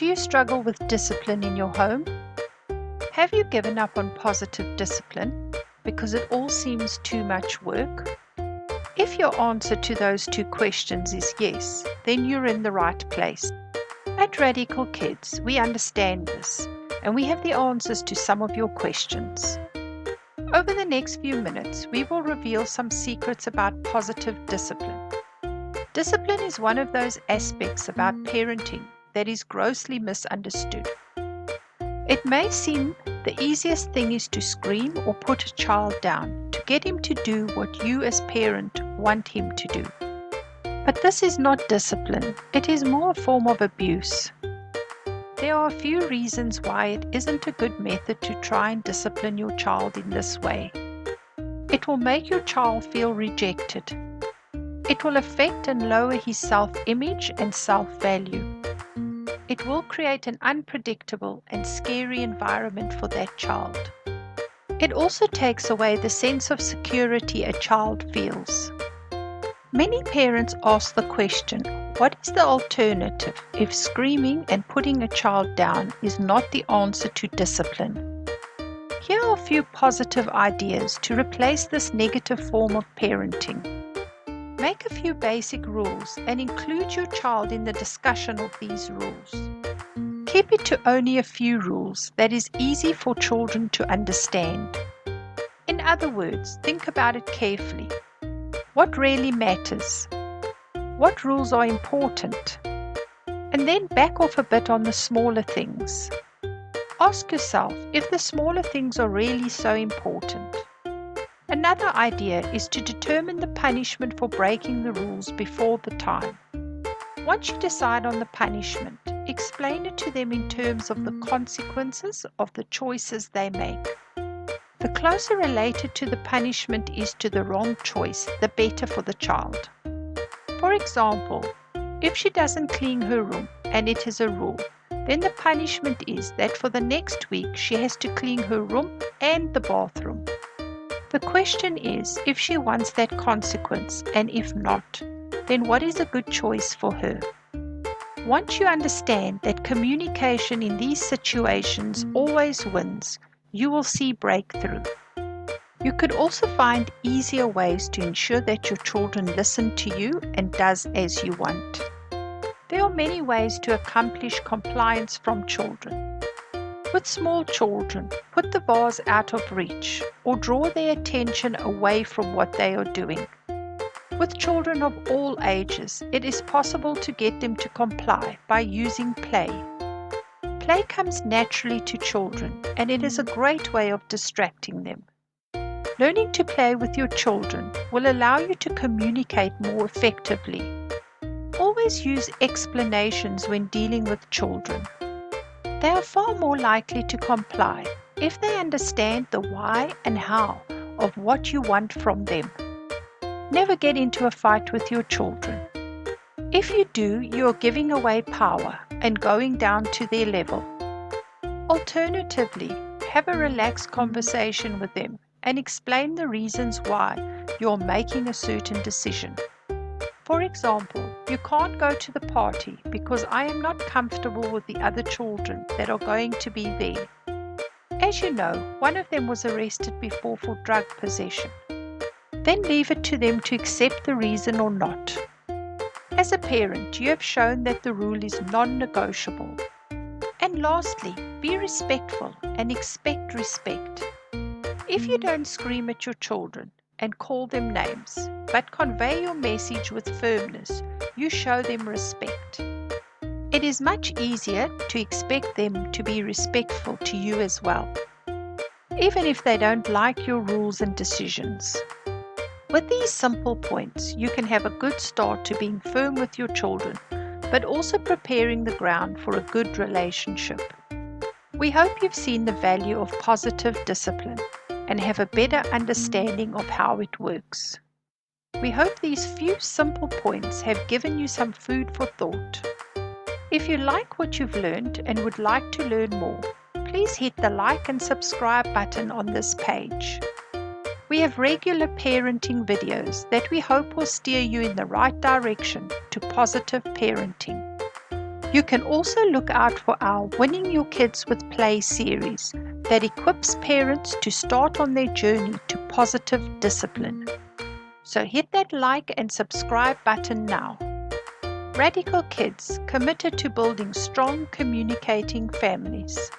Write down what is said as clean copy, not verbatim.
Do you struggle with discipline in your home? Have you given up on positive discipline because it all seems too much work? If your answer to those two questions is yes, then you're in the right place. At Radical Kidz, we understand this, and we have the answers to some of your questions. Over the next few minutes, we will reveal some secrets about positive discipline. Discipline is one of those aspects about parenting that is grossly misunderstood. It may seem the easiest thing is to scream or put a child down to get him to do what you as parent want him to do. But this is not discipline, it is more a form of abuse. There are a few reasons why it isn't a good method to try and discipline your child in this way. It will make your child feel rejected. It will affect and lower his self-image and self-value. It will create an unpredictable and scary environment for that child. It also takes away the sense of security a child feels. Many parents ask the question, what is the alternative if screaming and putting a child down is not the answer to discipline? Here are a few positive ideas to replace this negative form of parenting. Make a few basic rules and include your child in the discussion of these rules. Keep it to only a few rules that is easy for children to understand. In other words, think about it carefully. What really matters? What rules are important? And then back off a bit on the smaller things. Ask yourself if the smaller things are really so important. Another idea is to determine the punishment for breaking the rules before the time. Once you decide on the punishment, explain it to them in terms of the consequences of the choices they make. The closer related to the punishment is to the wrong choice, the better for the child. For example, if she doesn't clean her room and it is a rule, then the punishment is that for the next week she has to clean her room and the bathroom. The question is if she wants that consequence, and if not, then what is a good choice for her? Once you understand that communication in these situations always wins, you will see breakthrough. You could also find easier ways to ensure that your children listen to you and does as you want. There are many ways to accomplish compliance from children. With small children, put the vase out of reach or draw their attention away from what they are doing. With children of all ages, it is possible to get them to comply by using play. Play comes naturally to children, and it is a great way of distracting them. Learning to play with your children will allow you to communicate more effectively. Always use explanations when dealing with children. They are far more likely to comply if they understand the why and how of what you want from them. Never get into a fight with your children. If you do, you are giving away power and going down to their level. Alternatively, have a relaxed conversation with them and explain the reasons why you are making a certain decision. For example, you can't go to the party because I am not comfortable with the other children that are going to be there. As you know, one of them was arrested before for drug possession. Then leave it to them to accept the reason or not. As a parent, you have shown that the rule is non-negotiable. And lastly, be respectful and expect respect. If you don't scream at your children and call them names, but convey your message with firmness, you show them respect. It is much easier to expect them to be respectful to you as well, even if they don't like your rules and decisions. With these simple points, you can have a good start to being firm with your children, but also preparing the ground for a good relationship. We hope you've seen the value of positive discipline and have a better understanding of how it works. We hope these few simple points have given you some food for thought. If you like what you've learned and would like to learn more, please hit the like and subscribe button on this page. We have regular parenting videos that we hope will steer you in the right direction to positive parenting. You can also look out for our Winning Your Kids with Play series that equips parents to start on their journey to positive discipline. So hit that like and subscribe button now. Radical Kidz, committed to building strong, communicating families.